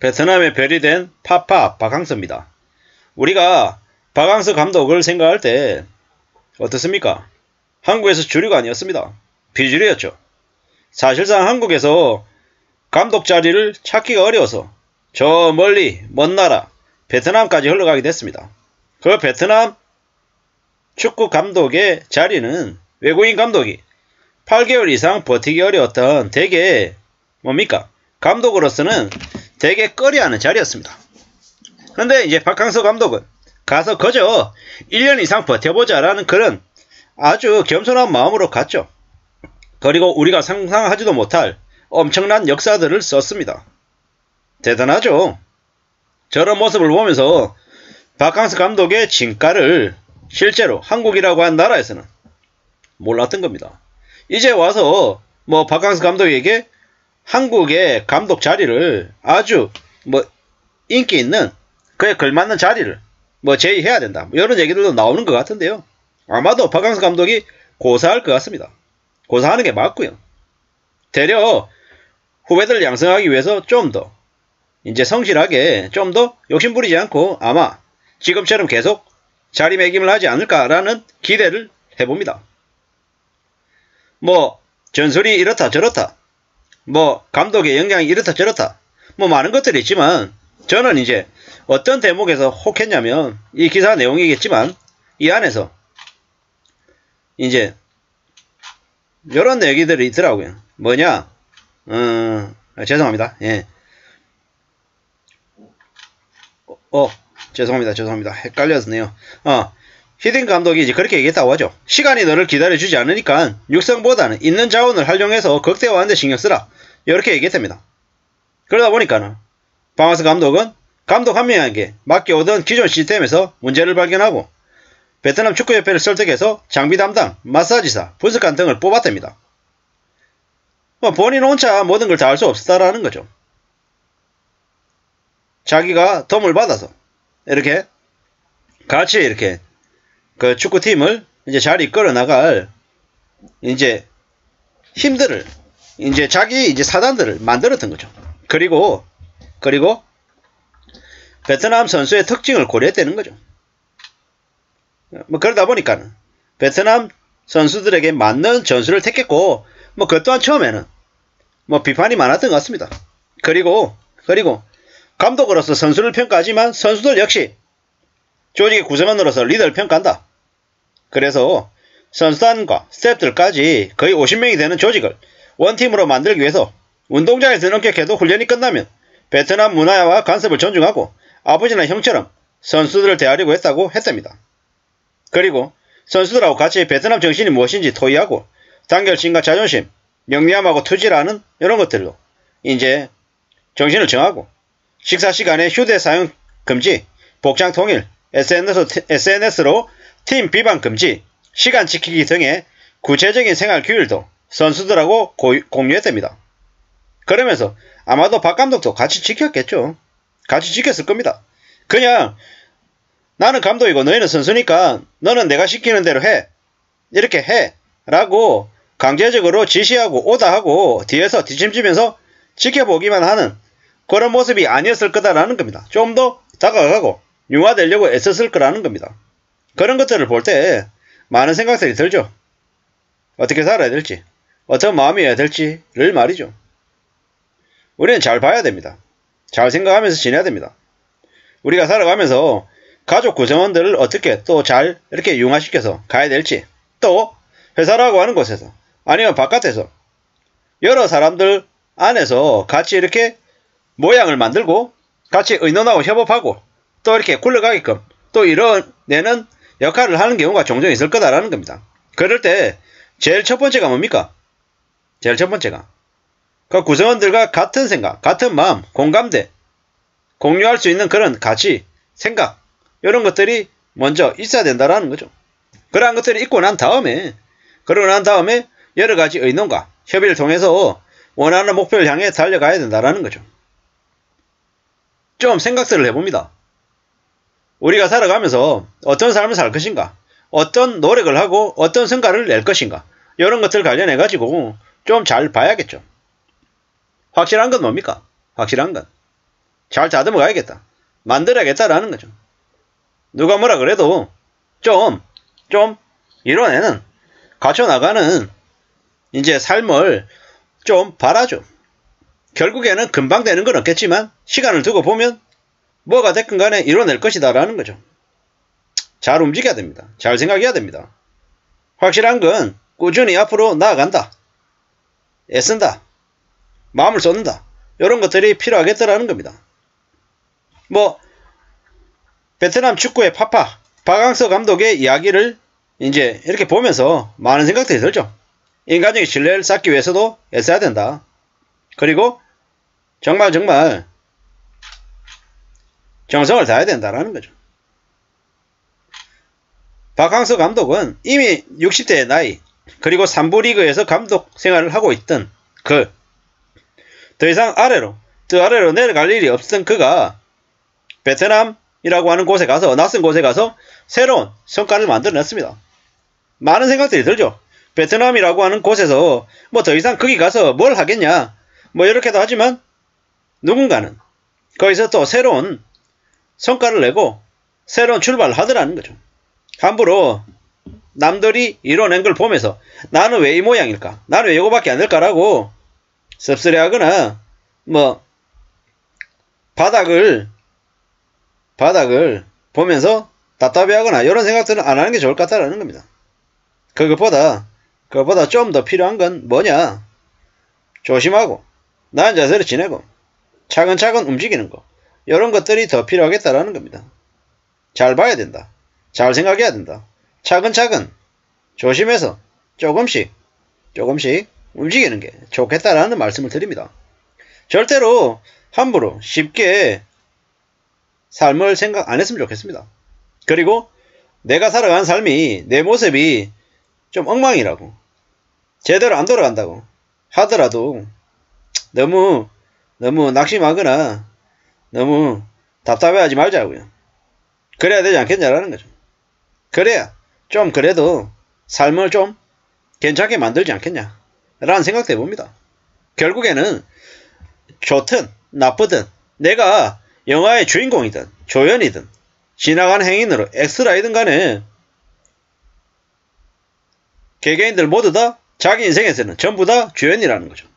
베트남의 별이 된 파파 박항서입니다. 우리가 박항서 감독을 생각할 때 어떻습니까? 한국에서 주류가 아니었습니다. 비주류였죠. 사실상 한국에서 감독 자리를 찾기가 어려워서 저 멀리 먼 나라 베트남까지 흘러가게 됐습니다. 그 베트남 축구 감독의 자리는 외국인 감독이 8개월 이상 버티기 어려웠던 되게 뭡니까? 감독으로서는 되게 꺼려하는 자리였습니다. 그런데 이제 박항서 감독은 가서 그저 1년 이상 버텨보자 라는 그런 아주 겸손한 마음으로 갔죠. 그리고 우리가 상상하지도 못할 엄청난 역사들을 썼습니다. 대단하죠. 저런 모습을 보면서 박항서 감독의 진가를 실제로 한국이라고 한 나라에서는 몰랐던 겁니다. 이제 와서 박항서 감독에게 한국의 감독 자리를 아주 인기 있는 그에 걸맞는 자리를 제의해야 된다. 이런 얘기들도 나오는 것 같은데요. 아마도 박항서 감독이 고사할 것 같습니다. 고사하는 게 맞고요. 되려 후배들 양성하기 위해서 좀 더 이제 성실하게 좀 더 욕심부리지 않고 아마 지금처럼 계속 자리매김을 하지 않을까라는 기대를 해봅니다. 전술이 이렇다 저렇다 감독의 역량이 이렇다 저렇다 많은 것들이 있지만 저는 이제 어떤 대목에서 혹했냐면 이 기사 내용이겠지만 이 안에서 이제 이런 얘기들이 있더라고요. 뭐냐 죄송합니다. 예. 죄송합니다. 헷갈렸네요. 히딩 감독이 이제 그렇게 얘기했다고 하죠. 시간이 너를 기다려주지 않으니까 육성보다는 있는 자원을 활용해서 극대화하는 데 신경 쓰라. 이렇게 얘기했답니다. 그러다 보니까는 박항서 감독은 감독 한 명에게 맡겨오던 기존 시스템에서 문제를 발견하고 베트남 축구협회를 설득해서 장비 담당, 마사지사, 분석관 등을 뽑았답니다. 본인 혼자 모든 걸 다 할 수 없었다라는 거죠. 자기가 도움을 받아서 이렇게 같이 이렇게 그 축구팀을 이제 잘 이끌어 나갈 이제 힘들을 이제 자기 이제 사단들을 만들었던 거죠. 그리고 베트남 선수의 특징을 고려했다는 거죠. 그러다 보니까는 베트남 선수들에게 맞는 전술을 택했고 그 또한 처음에는 비판이 많았던 것 같습니다. 그리고 감독으로서 선수를 평가하지만 선수들 역시 조직의 구성원으로서 리더를 평가한다. 그래서 선수단과 스태프들까지 거의 50명이 되는 조직을 원팀으로 만들기 위해서 운동장에서 엄격해도 훈련이 끝나면 베트남 문화와 관습을 존중하고 아버지나 형처럼 선수들을 대하려고 했다고 했답니다. 그리고 선수들하고 같이 베트남 정신이 무엇인지 토의하고 단결심과 자존심, 영리함하고 투지라는 이런 것들로 이제 정신을 정하고 식사 시간에 휴대 사용 금지, 복장 통일, SNS로 팀 비방 금지, 시간 지키기 등의 구체적인 생활 규율도 선수들하고 공유했답니다. 그러면서 아마도 박 감독도 같이 지켰겠죠. 같이 지켰을 겁니다. 그냥 나는 감독이고 너희는 선수니까 너는 내가 시키는 대로 해. 이렇게 해. 라고 강제적으로 지시하고 오다하고 뒤에서 뒷짐지면서 지켜보기만 하는 그런 모습이 아니었을 거다라는 겁니다. 좀 더 다가가고 융화되려고 애썼을 거라는 겁니다. 그런 것들을 볼 때 많은 생각들이 들죠. 어떻게 살아야 될지, 어떤 마음이어야 될지를 말이죠. 우리는 잘 봐야 됩니다. 잘 생각하면서 지내야 됩니다. 우리가 살아가면서 가족 구성원들을 어떻게 또 잘 이렇게 융화시켜서 가야 될지, 또 회사라고 하는 곳에서 아니면 바깥에서 여러 사람들 안에서 같이 이렇게 모양을 만들고 같이 의논하고 협업하고 또 이렇게 굴러가게끔 또 이뤄내는 역할을 하는 경우가 종종 있을 거다라는 겁니다. 그럴 때 제일 첫 번째가 뭡니까? 제일 첫 번째가 그 구성원들과 같은 생각, 같은 마음, 공감대, 공유할 수 있는 그런 가치, 생각 이런 것들이 먼저 있어야 된다라는 거죠. 그러한 것들이 있고 난 다음에 여러 가지 의논과 협의를 통해서 원하는 목표를 향해 달려가야 된다라는 거죠. 좀 생각들을 해봅니다. 우리가 살아가면서 어떤 삶을 살 것인가, 어떤 노력을 하고 어떤 성과를 낼 것인가, 이런 것들 관련해 가지고 좀 잘 봐야겠죠. 확실한 건 뭡니까? 확실한 건 잘 다듬어 가야겠다. 만들어야겠다라는 거죠. 누가 뭐라 그래도 좀 이뤄내는, 갖춰나가는 이제 삶을 좀 바라죠. 결국에는 금방 되는 건 없겠지만 시간을 두고 보면 뭐가 됐건 간에 이뤄낼 것이다 라는 거죠. 잘 움직여야 됩니다. 잘 생각해야 됩니다. 확실한 건 꾸준히 앞으로 나아간다. 애쓴다. 마음을 쏟는다. 이런 것들이 필요하겠다라는 겁니다. 뭐 베트남 축구의 파파 박항서 감독의 이야기를 이제 이렇게 보면서 많은 생각들이 들죠. 인간적인 신뢰를 쌓기 위해서도 애써야 된다. 그리고 정말 정성을 다해야 된다라는 거죠. 박항서 감독은 이미 60대의 나이, 그리고 3부 리그에서 감독 생활을 하고 있던 더 이상 더 아래로 내려갈 일이 없었던 그가 베트남이라고 하는 곳에 가서, 낯선 곳에 가서 새로운 성과를 만들어냈습니다. 많은 생각들이 들죠. 베트남이라고 하는 곳에서 뭐 더 이상 거기 가서 뭘 하겠냐, 뭐 이렇게도 하지만 누군가는 거기서 또 새로운 성과를 내고 새로운 출발을 하더라는 거죠. 함부로 남들이 이뤄낸 걸 보면서 나는 왜 이 모양일까, 나는 왜 이거밖에 안 될까라고 씁쓸해하거나 뭐 바닥을 보면서 답답해하거나 이런 생각들은 안 하는 게 좋을 것 같다라는 겁니다. 그것보다 좀 더 필요한 건 뭐냐, 조심하고 나은 자세로 지내고 차근차근 움직이는 거, 이런 것들이 더 필요하겠다라는 겁니다. 잘 봐야 된다. 잘 생각해야 된다. 차근차근 조심해서 조금씩 움직이는 게 좋겠다라는 말씀을 드립니다. 절대로 함부로 쉽게 삶을 생각 안 했으면 좋겠습니다. 그리고 내가 살아가는 삶이, 내 모습이 좀 엉망이라고, 제대로 안 돌아간다고 하더라도 너무 낙심하거나 너무 답답해하지 말자고요. 그래야 되지 않겠냐라는 거죠. 그래야 좀 그래도 삶을 좀 괜찮게 만들지 않겠냐 라는 생각도 해봅니다. 결국에는 좋든 나쁘든 내가 영화의 주인공이든 조연이든 지나가는 행인으로 엑스트라이든 간에 개개인들 모두 다 자기 인생에서는 전부 다 주연이라는 거죠.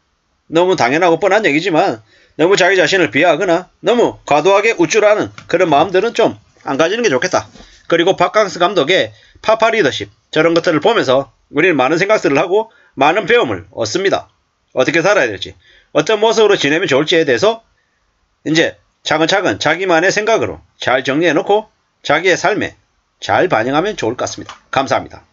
너무 당연하고 뻔한 얘기지만 너무 자기 자신을 비하하거나 너무 과도하게 우쭐하는 그런 마음들은 좀 안 가지는 게 좋겠다. 그리고 박항서 감독의 파파 리더십, 저런 것들을 보면서 우리는 많은 생각들을 하고 많은 배움을 얻습니다. 어떻게 살아야 될지, 어떤 모습으로 지내면 좋을지에 대해서 이제 차근차근 자기만의 생각으로 잘 정리해놓고 자기의 삶에 잘 반영하면 좋을 것 같습니다. 감사합니다.